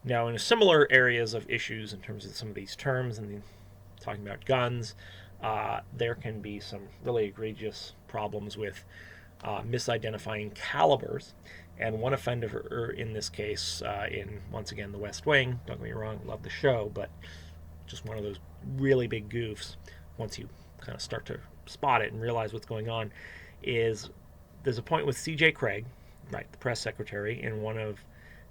Now, in similar areas of issues in terms of some of these terms and talking about guns, there can be some really egregious problems with misidentifying calibers. And one offender in this case, in once again The West Wing, don't get me wrong, love the show, but just one of those really big goofs once you kind of start to spot it and realize what's going on, is there's a point with C.J. Craig, right, the press secretary, in one of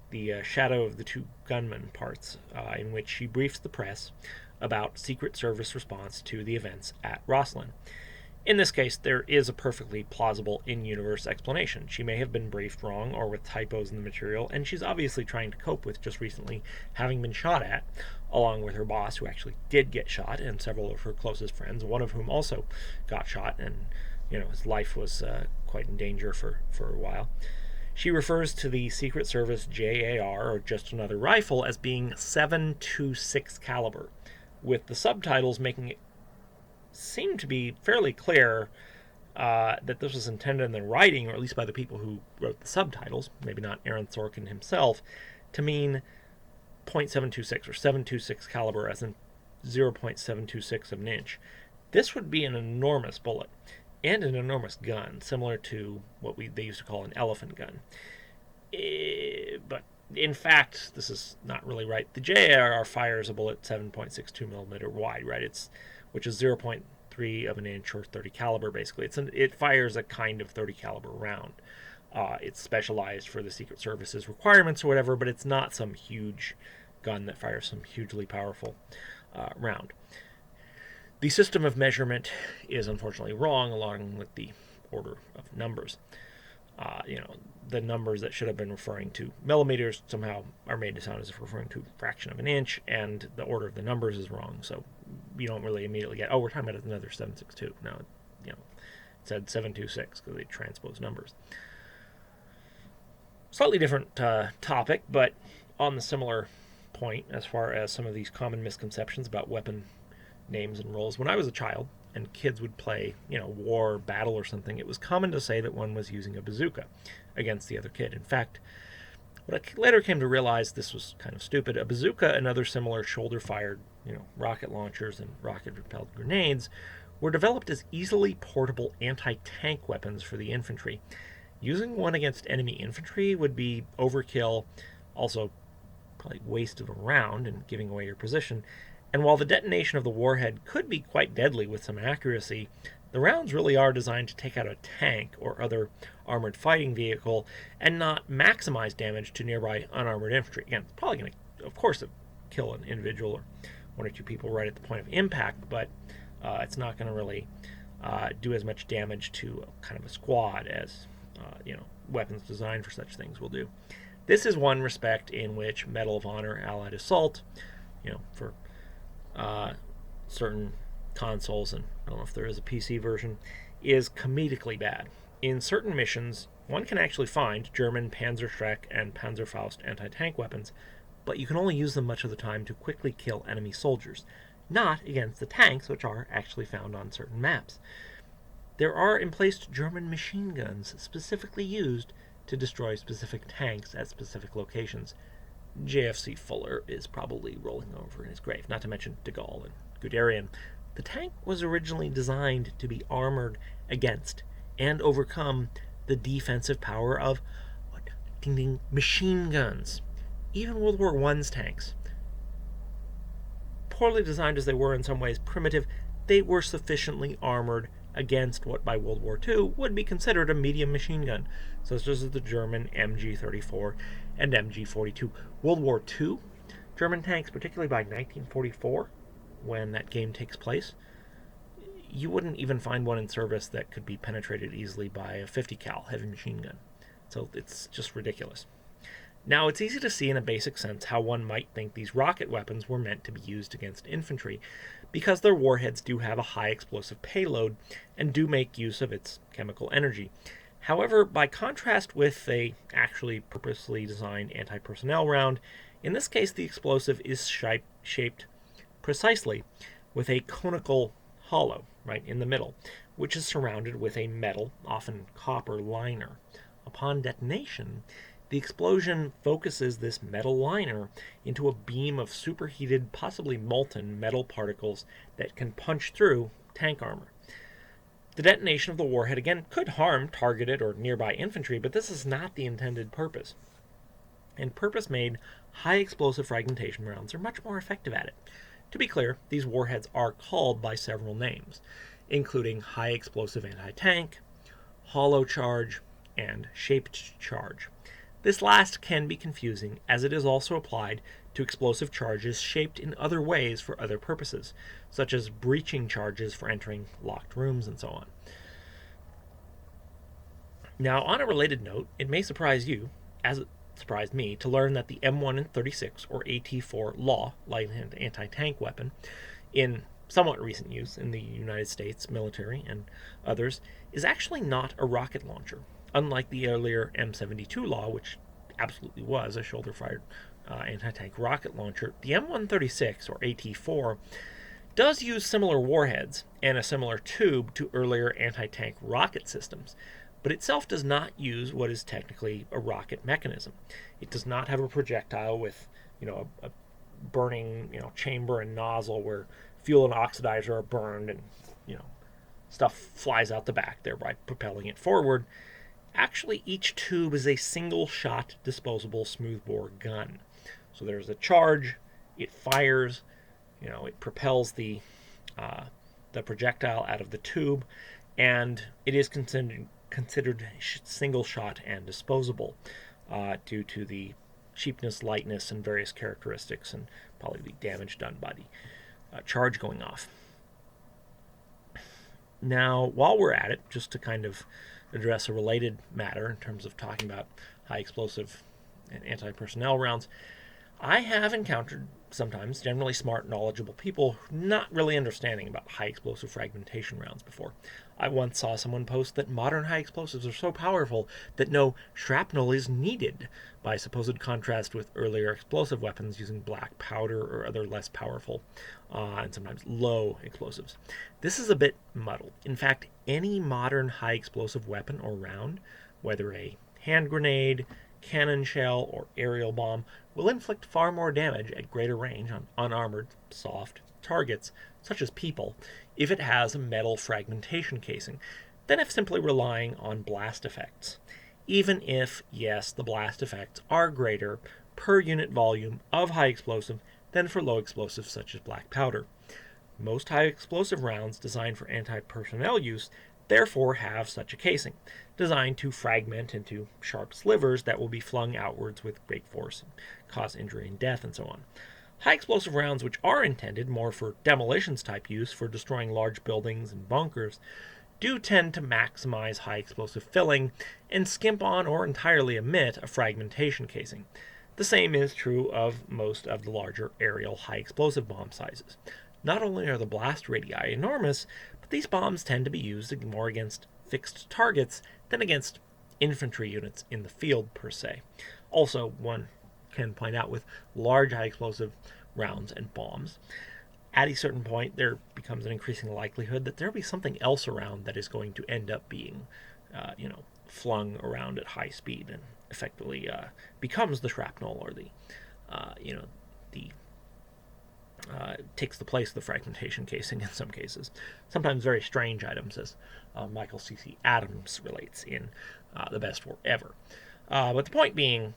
the Shadow of the Two Gunmen parts, in which she briefs the press about Secret Service response to the events at Roslyn. In this case, there is a perfectly plausible in-universe explanation. She may have been briefed wrong or with typos in the material, and she's obviously trying to cope with just recently having been shot at, along with her boss, who actually did get shot, and several of her closest friends, one of whom also got shot, and his life was quite in danger for a while. She refers to the Secret Service JAR, or Just Another Rifle, as being 7.26 caliber, with the subtitles making it seem to be fairly clear that this was intended in the writing, or at least by the people who wrote the subtitles, maybe not Aaron Sorkin himself, to mean .726 or 7.26 caliber, as in 0.726 of an inch. This would be an enormous bullet and an enormous gun, similar to what they used to call an elephant gun. But in fact, this is not really right. The JAR fires a bullet 7.62 millimeter wide, right? Which is 0.3 of an inch or 30 caliber, basically. It fires a kind of 30 caliber round. It's specialized for the Secret Service's requirements or whatever, but it's not some huge gun that fires some hugely powerful round. The system of measurement is unfortunately wrong, along with the order of numbers. The numbers that should have been referring to millimeters somehow are made to sound as if referring to a fraction of an inch, and the order of the numbers is wrong. So you don't really immediately get, we're talking about another 7.62. No, it said 7.26 because they transpose numbers. Slightly different topic, but on the similar point as far as some of these common misconceptions about weapon names and roles. When I was a child and kids would play, war, battle, or something, it was common to say that one was using a bazooka against the other kid. In fact, what I later came to realize this was kind of stupid. A bazooka and other similar shoulder-fired, rocket launchers and rocket-propelled grenades were developed as easily portable anti-tank weapons for the infantry. Using one against enemy infantry would be overkill, also probably waste of a round and giving away your position. And while the detonation of the warhead could be quite deadly with some accuracy, the rounds really are designed to take out a tank or other armored fighting vehicle and not maximize damage to nearby unarmored infantry. Again, it's probably going to, of course, kill an individual or one or two people right at the point of impact, but it's not going to really do as much damage to kind of a squad as weapons designed for such things will do. This is one respect in which Medal of Honor Allied Assault, for certain consoles, and I don't know if there is a PC version, is comedically bad. In certain missions, one can actually find German Panzerschreck and Panzerfaust anti-tank weapons, but you can only use them much of the time to quickly kill enemy soldiers, not against the tanks, which are actually found on certain maps. There are emplaced German machine guns specifically used to destroy specific tanks at specific locations. JFC Fuller is probably rolling over in his grave, not to mention de Gaulle and Guderian. The tank was originally designed to be armored against and overcome the defensive power of ding ding, machine guns. Even World War I's tanks, poorly designed as they were in some ways primitive, they were sufficiently armored against what by World War II would be considered a medium machine gun, such as the German MG-34 and MG-42. World War II German tanks, particularly by 1944, when that game takes place, you wouldn't even find one in service that could be penetrated easily by a 50 cal heavy machine gun. So it's just ridiculous. Now, it's easy to see in a basic sense how one might think these rocket weapons were meant to be used against infantry, because their warheads do have a high explosive payload and do make use of its chemical energy. However, by contrast with a actually purposely designed anti-personnel round, in this case the explosive is shaped precisely with a conical hollow right in the middle, which is surrounded with a metal, often copper, liner. Upon detonation, The explosion focuses this metal liner into a beam of superheated, possibly molten metal particles that can punch through tank armor. The detonation of the warhead, again, could harm targeted or nearby infantry, but this is not the intended purpose. And purpose-made, high-explosive fragmentation rounds are much more effective at it. To be clear, these warheads are called by several names, including high-explosive anti-tank, hollow charge, and shaped charge. This last can be confusing, as it is also applied to explosive charges shaped in other ways for other purposes, such as breaching charges for entering locked rooms and so on. Now, on a related note, it may surprise you, as it surprised me, to learn that the M136 or AT-4 LAW, light anti-tank weapon, in somewhat recent use in the United States military and others, is actually not a rocket launcher, unlike the earlier M72 LAW, which absolutely was a shoulder-fired anti-tank rocket launcher. The M136 or AT-4 does use similar warheads and a similar tube to earlier anti-tank rocket systems, but itself does not use what is technically a rocket mechanism. It does not have a projectile with, a burning, chamber and nozzle where fuel and oxidizer are burned and, stuff flies out the back, thereby propelling it forward. Actually, each tube is a single-shot disposable smoothbore gun. So there's a charge, it fires, it propels the projectile out of the tube, and it is considered single shot and disposable due to the cheapness, lightness, and various characteristics, and probably the damage done by the charge going off. Now, while we're at it, just to kind of address a related matter in terms of talking about high explosive and anti-personnel rounds, I have encountered sometimes generally smart, knowledgeable people not really understanding about high explosive fragmentation rounds before. I once saw someone post that modern high explosives are so powerful that no shrapnel is needed, by supposed contrast with earlier explosive weapons using black powder or other less powerful and sometimes low explosives. This is a bit muddled. In fact, any modern high explosive weapon or round, whether a hand grenade, cannon shell, or aerial bomb, will inflict far more damage at greater range on unarmored, soft targets, such as people, if it has a metal fragmentation casing, than if simply relying on blast effects. Even if, yes, the blast effects are greater per unit volume of high explosive than for low explosives such as black powder. Most high explosive rounds designed for anti-personnel use therefore have such a casing, designed to fragment into sharp slivers that will be flung outwards with great force and cause injury and death and so on. High explosive rounds, which are intended more for demolitions type use for destroying large buildings and bunkers, do tend to maximize high explosive filling and skimp on or entirely omit a fragmentation casing. The same is true of most of the larger aerial high explosive bomb sizes. Not only are the blast radii enormous, but these bombs tend to be used more against fixed targets than against infantry units in the field per se. Also, one can point out with large high explosive rounds and bombs, at a certain point there becomes an increasing likelihood that there will be something else around that is going to end up being flung around at high speed and effectively becomes the shrapnel or the takes the place of the fragmentation casing in some cases. Sometimes very strange items, as Michael C.C. Adams relates in The Best War Ever. But the point being,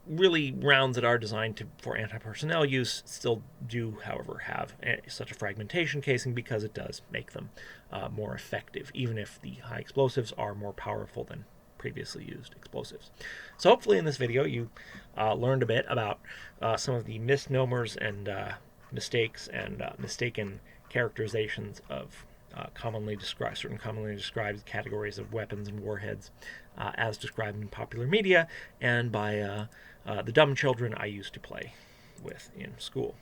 really, rounds that are designed for anti-personnel use still do, however, have such a fragmentation casing because it does make them more effective, even if the high explosives are more powerful than previously used explosives. So hopefully in this video you learned a bit about some of the misnomers and mistakes and mistaken characterizations of certain commonly described categories of weapons and warheads as described in popular media and by the dumb children I used to play with in school.